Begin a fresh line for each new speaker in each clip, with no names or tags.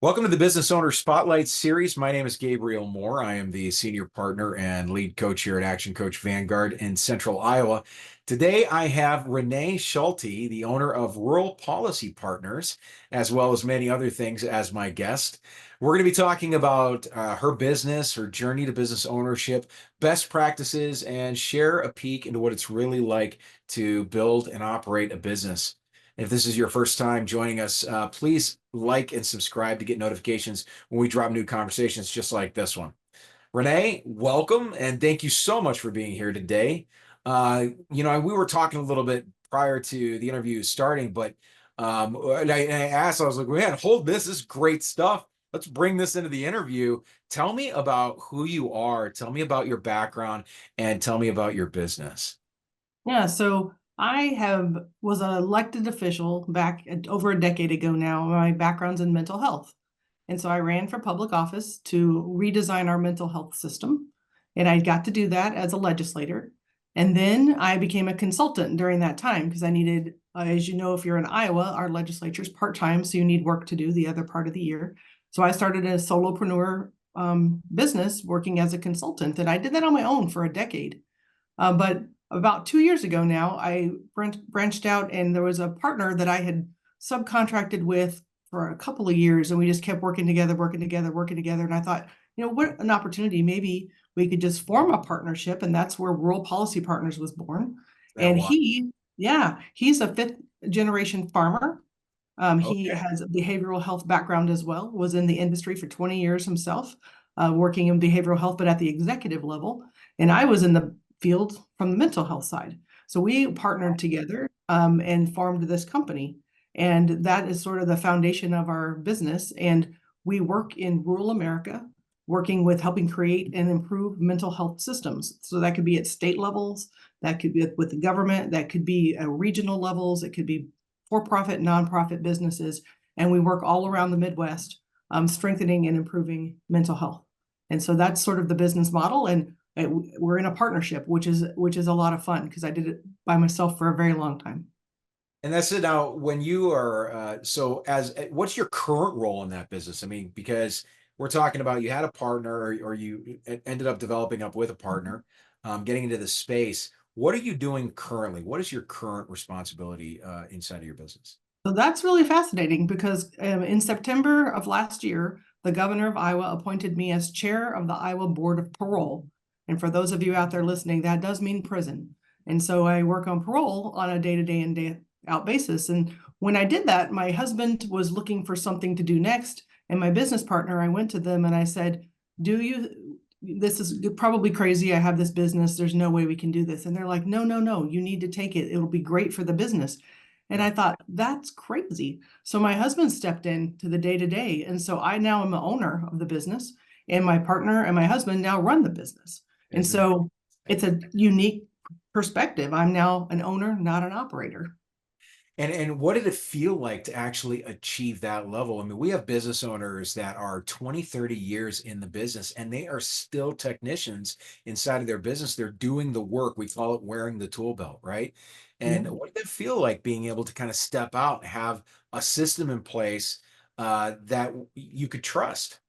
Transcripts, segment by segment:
Welcome to the Business Owner Spotlight Series. My name is Gabriel Moore. I am the senior partner and lead coach here at Action Coach Vanguard in Central Iowa. Today, I have Renee Schulte, the owner of Rural Policy Partners, as well as many other things, as my guest. We're going to be talking about her business, her journey to business ownership, best practices, and share a peek into what it's really like to build and operate a business. If this is your first time joining us, please like and subscribe to get notifications when we drop new conversations just like this one. Renee, welcome and thank you so much for being here today. We were talking a little bit prior to the interview starting, but I asked, I was like, man, hold this. This is great stuff. Let's bring this into the interview. Tell me about who you are. Tell me about your background and tell me about your business.
Yeah, so was an elected official over a decade ago now. My background's in mental health. And so I ran for public office to redesign our mental health system. And I got to do that as a legislator. And then I became a consultant during that time because I needed, as you know, if you're in Iowa, our legislature is part-time, so you need work to do the other part of the year. So I started a solopreneur business working as a consultant, and I did that on my own for a decade. But about 2 years ago now, I branched out, and there was a partner that I had subcontracted with for a couple of years, and we just kept working together, working together, working together. And I thought, what an opportunity. Maybe we could just form a partnership. And that's where Rural Policy Partners was born.
That
And
one.
he's a fifth generation farmer. He
Okay.
has a behavioral health background as well, was in the industry for 20 years himself, working in behavioral health, but at the executive level. And I was in the field from the mental health side. So we partnered together and formed this company. And that is sort of the foundation of our business. And we work in rural America, working with helping create and improve mental health systems. So that could be at state levels, that could be with the government, that could be at regional levels, it could be for-profit, nonprofit businesses. And we work all around the Midwest, strengthening and improving mental health. And so that's sort of the business model. And we're in a partnership, which is a lot of fun because I did it by myself for a very long time.
And that's it. Now, when you are what's your current role in that business? I mean, because we're talking about you had a partner or you ended up developing up with a partner, getting into the space. What are you doing currently? What is your current responsibility inside of your business?
So that's really fascinating because in September of last year, the governor of Iowa appointed me as chair of the Iowa Board of Parole. And for those of you out there listening, that does mean prison. And so I work on parole on a day-to-day and day-out basis. And when I did that, my husband was looking for something to do next. And my business partner, I went to them and I said, this is probably crazy. I have this business. There's no way we can do this. And they're like, no, no, no, you need to take it. It'll be great for the business. And
Yeah.
I thought, that's crazy. So my husband stepped in to the day to day. And so I now am the owner of the business, and my partner and my husband now run the business. And
Isn't that
so it's
fascinating?
a unique perspective. I'm now an owner, not an operator.
And what did it feel like to actually achieve that level? I mean, we have business owners that are 20, 30 years in the business and they are still technicians inside of their business. They're doing the work. We call it wearing the tool belt, right?
Yeah.
And what did it feel like being able to kind of step out and have a system in place that you could trust?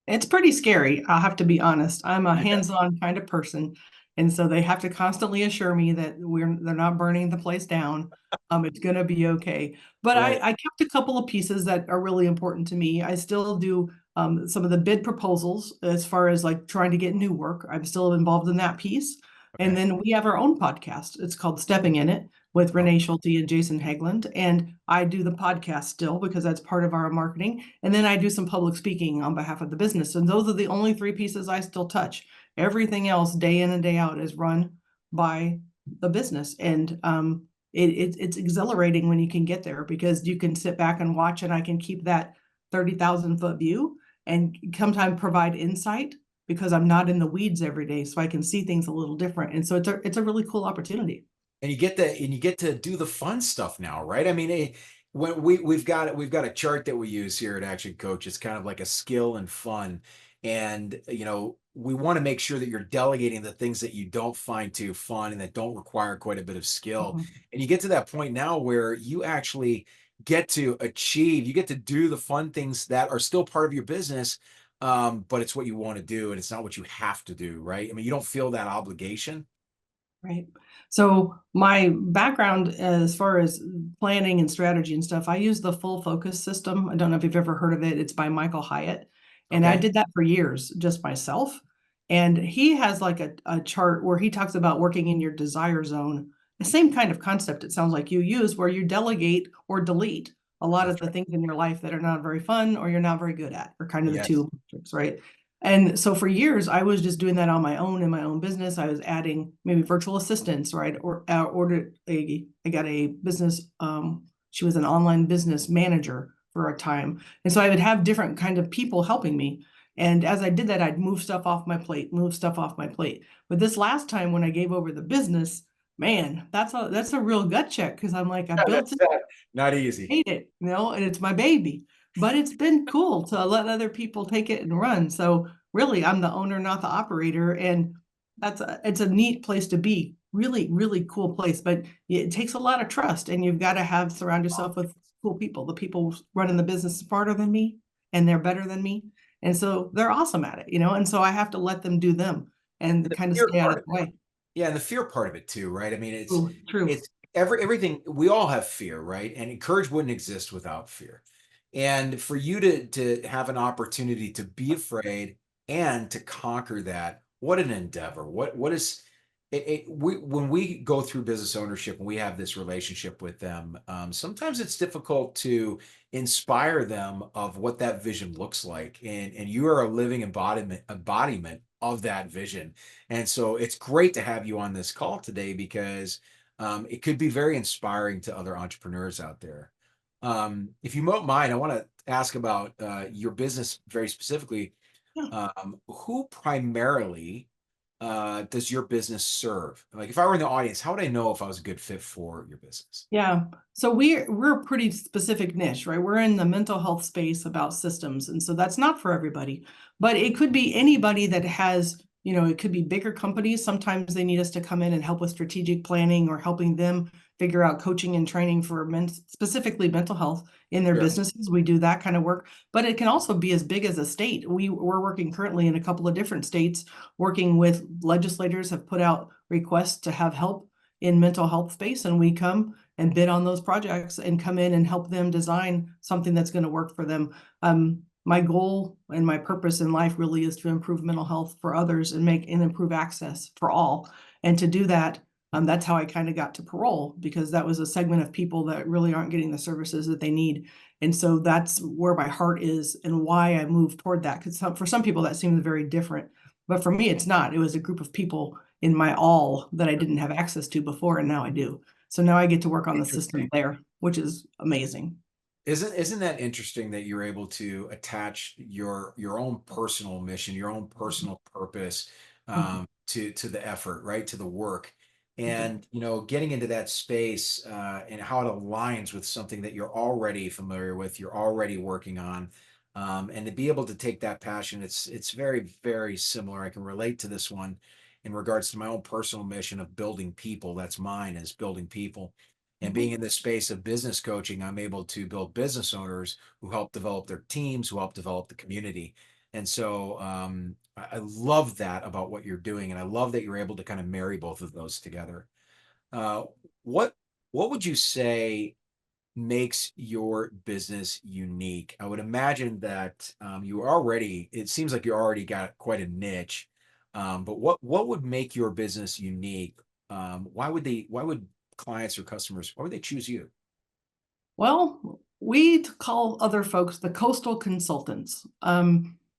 It's pretty scary, I'll have to be honest. I'm a
Yeah.
hands-on kind of person. And so they have to constantly assure me that they're not burning the place down. It's gonna be okay. But
Right.
I kept a couple of pieces that are really important to me. I still do some of the bid proposals as far as like trying to get new work. I'm still involved in that piece. And
Okay.
then we have our own podcast. It's called Stepping in It with
Oh,
Renee Schulte and Jason Haglund. And I do the podcast still because that's part of our marketing. And then I do some public speaking on behalf of the business. And those are the only three pieces I still touch. Everything else, day in and day out, is run by the business. And it's exhilarating when you can get there because you can sit back and watch, and I can keep that 30,000-foot view and sometimes provide insight because I'm not in the weeds every day. So I can see things a little different. And so it's a really cool opportunity.
and you get to do the fun stuff now, right? I mean, when we've got a chart that we use here at Action Coach. It's kind of like a skill and fun, and we want to make sure that you're delegating the things that you don't find too fun and that don't require quite a bit of skill.
Mhm.
And you get to that point now where you actually get to achieve, you get to do the fun things that are still part of your business, but it's what you want to do and it's not what you have to do, right? I mean, you don't feel that obligation.
Right. So my background as far as planning and strategy and stuff, I use the full focus system. I don't know if you've ever heard of it. It's by Michael Hyatt. And I
Okay.
did that for years just myself. And he has like a chart where he talks about working in your desire zone. The same kind of concept it sounds like you use, where you delegate or delete a lot
That's
of the
right.
things in your life that are not very fun or you're not very good at, or kind of the
Yes.
two metrics, right? And so for years, I was just doing that on my own in my own business. I was adding maybe virtual assistants, right? Or I got a business. She was an online business manager for a time, and so I would have different kind of people helping me. And as I did that, I'd move stuff off my plate, move stuff off my plate. But this last time when I gave over the business, man, that's a real gut check, because I'm like, I built
That's
it,
not easy.
hate it, and it's my baby. But it's been cool to let other people take it and run. So really, I'm the owner, not the operator, and it's a neat place to be. Really, really cool place. But it takes a lot of trust, and you've got to have surround yourself with cool people. The people running the business smarter than me, and they're better than me, and so they're awesome at it, And so I have to let them do them
And
and
the
kind of
fear
stay out
part
of
of
the
it.
way.
Yeah, and the fear part of it too, right? I mean,
Ooh, true.
it's everything. We all have fear, right? And courage wouldn't exist without fear. And for you to have an opportunity to be afraid and to conquer that, what an endeavor! What is when we go through business ownership and we have this relationship with them, sometimes it's difficult to inspire them of what that vision looks like, and you are a living embodiment of that vision. And so it's great to have you on this call today because it could be very inspiring to other entrepreneurs out there. If you don't mind, I want to ask about your business very specifically.
Yeah.
Who primarily does your business serve? Like, if I were in the audience, how would I know if I was a good fit for your business?
Yeah. So we're a pretty specific niche, right? We're in the mental health space about systems. And so that's not for everybody, but it could be anybody that has, it could be bigger companies. Sometimes they need us to come in and help with strategic planning or helping them figure out coaching and training for specifically mental health in their
Sure.
businesses. We do that kind of work, but it can also be as big as a state. We're working currently in a couple of different states, working with legislators have put out requests to have help in mental health space, and we come and bid on those projects and come in and help them design something that's going to work for them. My goal and my purpose in life really is to improve mental health for others and improve access for all. And to do that, that's how I kind of got to parole, because that was a segment of people that really aren't getting the services that they need. And so that's where my heart is and why I moved toward that. Because for some people that seems very different, but for me, it's not. It was a group of people in my all that I didn't have access to before, and now I do. So now I get to work on the system
Interesting.
there, which is amazing.
Isn't that interesting that you're able to attach your own personal mission, your own personal purpose
Mhm.
to the effort, right? To the work.
Mhm.
And getting into that space and how it aligns with something that you're already familiar with, you're already working on. And to be able to take that passion, it's very, very similar. I can relate to this one in regards to my own personal mission of building people. That's mine, is building people. And being
Mhm.
in this space of business coaching, I'm able to build business owners who help develop their teams, who help develop the community. And so I love that about what you're doing. And I love that you're able to kind of marry both of those together. Uh, what what would you say makes your business unique? I would imagine that it seems like you already got quite a niche. But what would make your business unique? Why would clients or customers, why would they choose you?
Well, we call other folks the coastal consultants.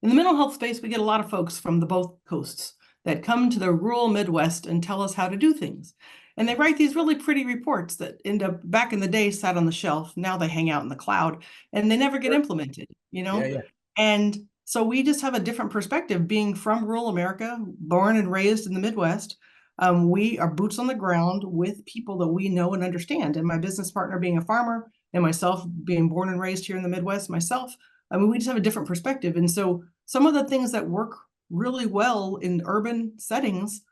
In the mental health space, we get a lot of folks from the both coasts that come to the rural Midwest and tell us how to do things. And they write these really pretty reports that end up back in the day sat on the shelf. Now they hang out in the cloud and they never get
Sure. Yeah,
implemented.
yeah.
And so we just have a different perspective being from rural America, born and raised in the Midwest. We are boots on the ground with people that we know and understand. And my business partner being a farmer, and myself being born and raised here in the Midwest myself, I mean, we just have a different perspective. And so some of the things that work really well in urban settings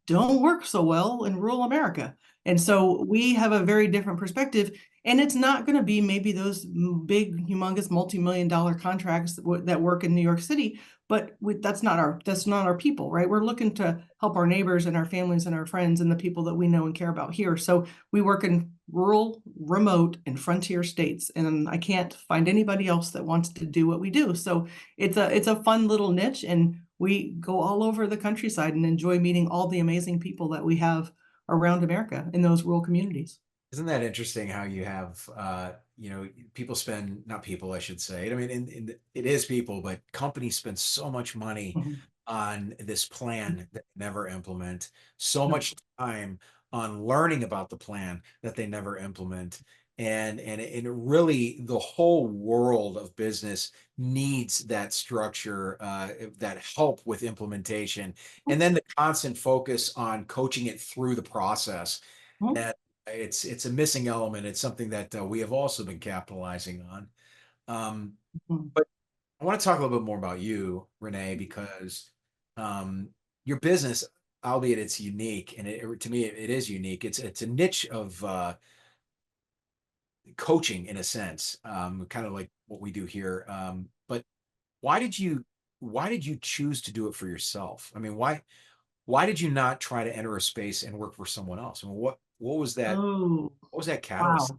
don't work so well in rural America. And so we have a very different perspective. And it's not going to be maybe those big, humongous, multi-million-dollar contracts that work in New York City, but that's not our people, right? We're looking to help our neighbors and our families and our friends and the people that we know and care about here. So we work in rural, remote, and frontier states, and I can't find anybody else that wants to do what we do. So it's a fun little niche, and we go all over the countryside and enjoy meeting all the amazing people that we have around America in those rural communities.
Isn't that interesting how you have, people spend, not people, I should say. I mean, it is people, but companies spend so much money
Mhm.
on this plan that they never implement, so
Nope.
much time on learning about the plan that they never implement. And it really, the whole world of business needs that structure, that help with implementation, and then the constant focus on coaching it through the process.
Mhm.
And it's a missing element. It's something that we have also been capitalizing on. Um,
Mhm.
but I want to talk a little bit more about you, Renee, because um, your business, albeit it's unique, and to me it is unique. It's a niche of coaching in a sense, kind of like what we do here. But why did you why did you choose to do it for yourself? I mean, why did you not try to enter a space and work for someone else? I mean,
Oh,
what was that catalyst?
wow.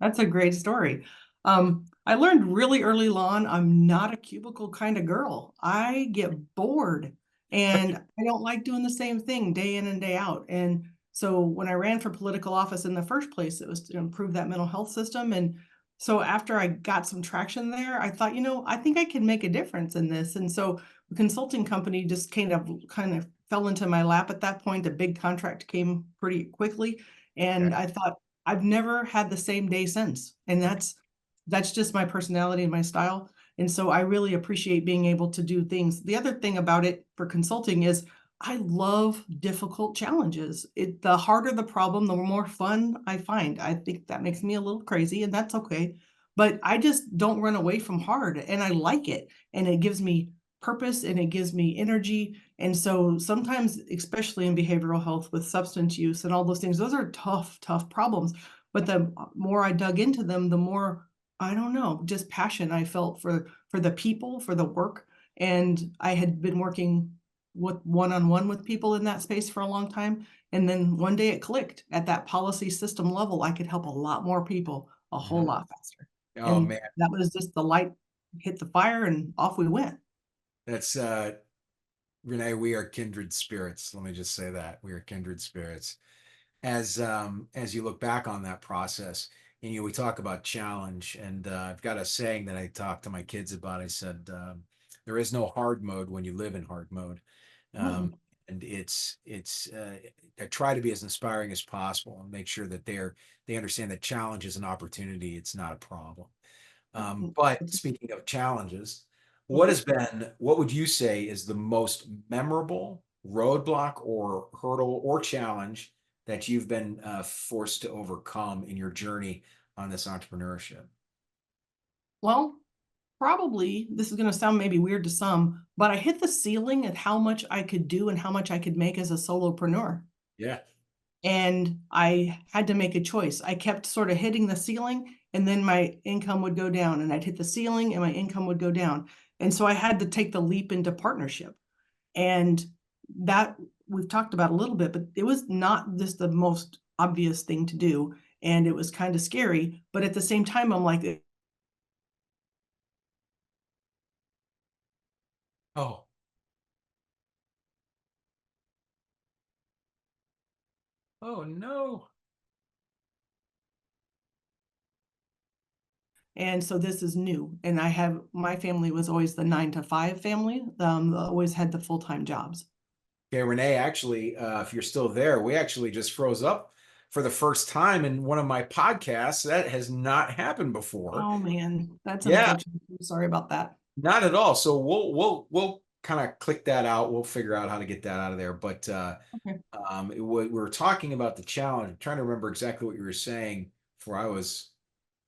That's a great story. I learned really early on, I'm not a cubicle kind of girl. I get bored and I don't like doing the same thing day in and day out. And so when I ran for political office in the first place, it was to improve that mental health system. And so after I got some traction there, I thought, I think I can make a difference in this. And so the consulting company just kind of fell into my lap at that point. A big contract came pretty quickly.
Okay.
And I thought, I've never had the same day since. And that's just my personality and my style. And so I really appreciate being able to do things. The other thing about it for consulting is I love difficult challenges. The harder the problem, the more fun I find. I think that makes me a little crazy, and that's okay. But I just don't run away from hard, and I like it. And it gives me purpose and it gives me energy. And so sometimes, especially in behavioral health with substance use and all those things, those are tough, tough problems. But the more I dug into them, the more, I don't know, just passion I felt for the people, for the work. And I had been working with one-on-one with people in that space for a long time. And then one day it clicked at that policy system level. I could help a lot more people a whole
Mhm.
lot faster.
Oh
And
man,
that was just the light hit the fire and off we went.
that's Renee, we are kindred spirits. Let me just say that we are kindred spirits. As you look back on that process, and we talk about challenge, and I've got a saying that I talk to my kids about. I said, "There is no hard mode when you live in hard mode," um,
Mm-mm.
and I try to be as inspiring as possible and make sure that they understand that challenge is an opportunity. It's not a problem. But speaking of challenges,
Mhm.
what would you say is the most memorable roadblock or hurdle or challenge that you've been forced to overcome in your journey on this entrepreneurship?
Well, probably this is going to sound maybe weird to some, but I hit the ceiling at how much I could do and how much I could make as a solopreneur.
Yeah.
And I had to make a choice. I kept sort of hitting the ceiling and then my income would go down, and I'd hit the ceiling and my income would go down. And so I had to take the leap into partnership. And that we've talked about a little bit, but it was not just the most obvious thing to do. And it was kind of scary. But at the same time, I'm like,
Oh, oh no.
and so this is new. And my family was always the 9 to 5 family, always had the full-time jobs.
Okay, Renee, actually, if you're still there, we actually just froze up for the first time in one of my podcasts. That has not happened before.
Oh man, that's
Yeah,
unfortunate. I'm sorry about that.
not at all. So we'll kind of click that out. We'll figure out how to get that out of there. But
Okay.
we were talking about the challenge. I'm trying to remember exactly what you were saying before I was.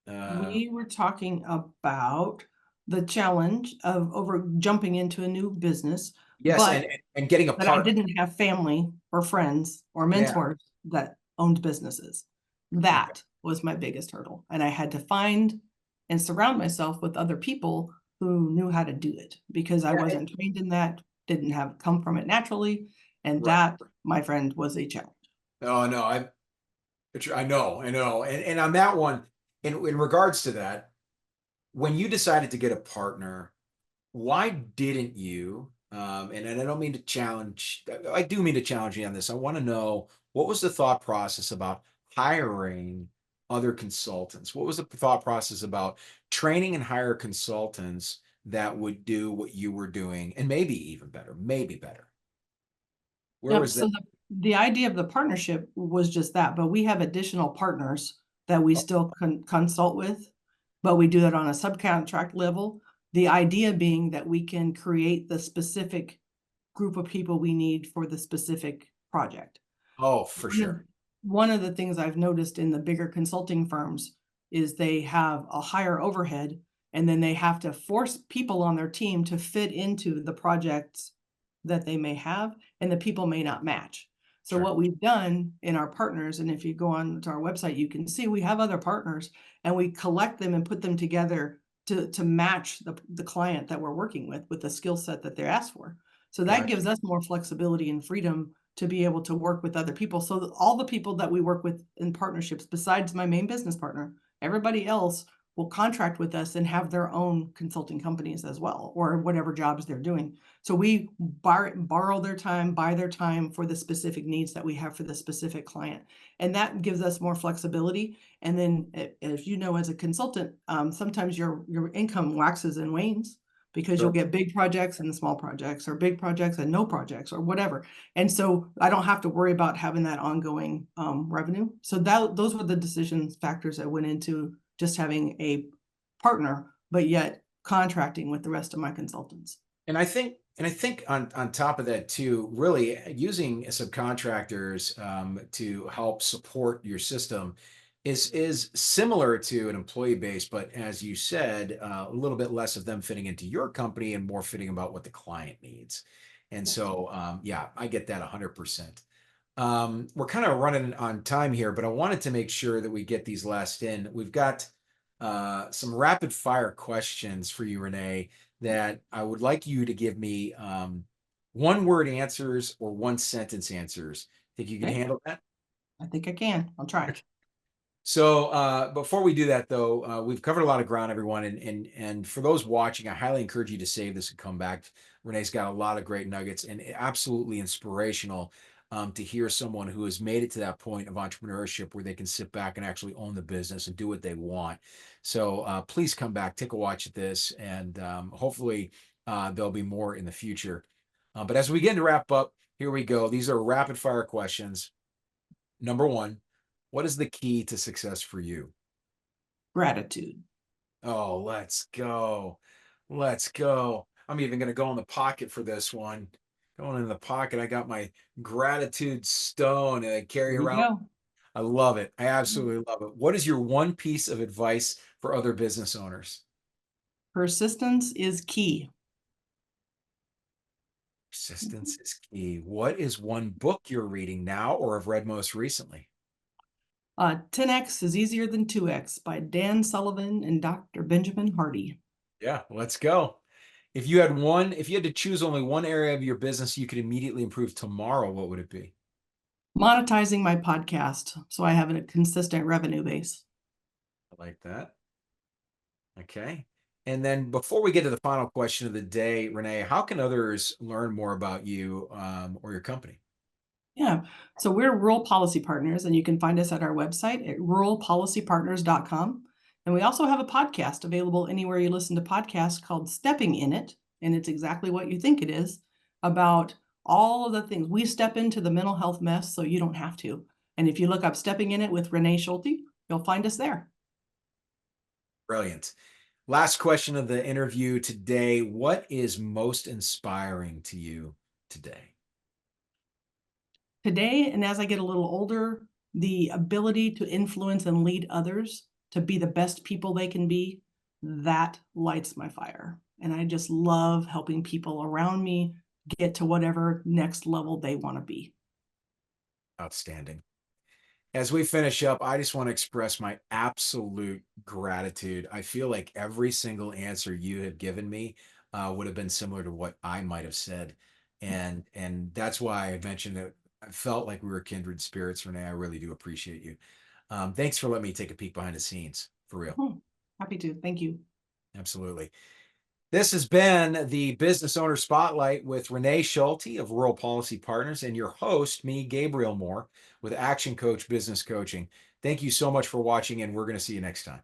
Uh,
We were talking about the challenge of over jumping into a new business,
yes,
but
and getting a
that I
partner.
didn't have family or friends or
Yeah.
mentors that owned businesses.
Okay.
That was my biggest hurdle. And I had to find and surround myself with other people who knew how to do it, because I
Yeah,
wasn't trained in that, didn't have come from it naturally. And
right.
that, my friend, was a challenge.
Oh no, I know. And on that one, in regards to that, when you decided to get a partner, why didn't you? And I don't mean to challenge, I do mean to challenge you on this. I want to know, what was the thought process about hiring other consultants? What was the thought process about training and hire consultants that would do what you were doing and maybe even better, maybe better? Where
Yep.
was that?
So the idea of the partnership was just that, but we have additional partners that we still consult with, but we do that on a subcontract level. The idea being that we can create the specific group of people we need for the specific project.
Oh, for
One of
sure.
one of the things I've noticed in the bigger consulting firms is they have a higher overhead, and then they have to force people on their team to fit into the projects that they may have, and the people may not match. So
Sure.
what we've done in our partners, and if you go on to our website, you can see we have other partners, and we collect them and put them together to match the client that we're working with the skill set that they're asked for. So that
Gotcha.
gives us more flexibility and freedom to be able to work with other people. So all the people that we work with in partnerships, besides my main business partner, everybody else will contract with us and have their own consulting companies as well, or whatever jobs they're doing. So we borrow their time, buy their time for the specific needs that we have for the specific client. And that gives us more flexibility. And then, as you know, as a consultant, sometimes your income waxes and wanes, because you'll
Sure.
get big projects and small projects, or big projects and no projects, or whatever. And so I don't have to worry about having that ongoing revenue. So those were the decision factors that went into just having a partner, but yet contracting with the rest of my consultants.
And I think on top of that too, really using subcontractors to help support your system is similar to an employee base, but as you said, a little bit less of them fitting into your company and more fitting about what the client needs. And
Yes.
so, yeah, I get that 100%. We're kind of running on time here, but I wanted to make sure that we get these last in. We've got some rapid fire questions for you, Renee, that I would like you to give me one word answers or one sentence answers. Think you can
Okay.
handle that?
I think I can. I'll try.
So before we do that, though, we've covered a lot of ground, everyone, and for those watching, I highly encourage you to save this and come back. Renee's got a lot of great nuggets and absolutely inspirational to hear someone who has made it to that point of entrepreneurship where they can sit back and actually own the business and do what they want. So please come back, take a watch at this, and hopefully there'll be more in the future. But as we begin to wrap up, here we go. These are rapid fire questions. Number one, what is the key to success for you?
Gratitude.
Oh, let's go. Let's go. I'm even going to go in the pocket for this one. Going in the pocket, I got my gratitude stone and I carry
There you
around.
go.
I love it. I absolutely love it. What is your one piece of advice for other business owners?
Persistence is key.
Persistence is key. What is one book you're reading now or have read most recently?
10x is easier than 2x by Dan Sullivan and Dr. Benjamin Hardy.
Yeah, let's go. If you had to choose only one area of your business you could immediately improve tomorrow, what would it be?
Monetizing my podcast so I have a consistent revenue base.
I like that. Okay. And then before we get to the final question of the day, Renee, how can others learn more about you or your company?
Yeah. So we're Rural Policy Partners, and you can find us at our website at ruralpolicypartners.com. And we also have a podcast available anywhere you listen to podcasts called Stepping in It. And it's exactly what you think it is, about all of the things. We step into the mental health mess so you don't have to. And if you look up Stepping in It with Renee Schulte, you'll find us there.
Brilliant. Last question of the interview today. What is most inspiring to you today?
Today, and as I get a little older, the ability to influence and lead others to be the best people they can be, that lights my fire. And I just love helping people around me get to whatever next level they want to be.
Outstanding. As we finish up, I just want to express my absolute gratitude. I feel like every single answer you have given me would have been similar to what I might have said, and that's why I mentioned that I felt like we were kindred spirits, Renee. I really do appreciate you. Thanks for letting me take a peek behind the scenes, for real.
Happy to. Thank you.
Absolutely. This has been the Business Owner Spotlight with Renee Schulte of Rural Policy Partners and your host, me, Gabriel Moore, with Action Coach Business Coaching. Thank you so much for watching, and we're going to see you next time.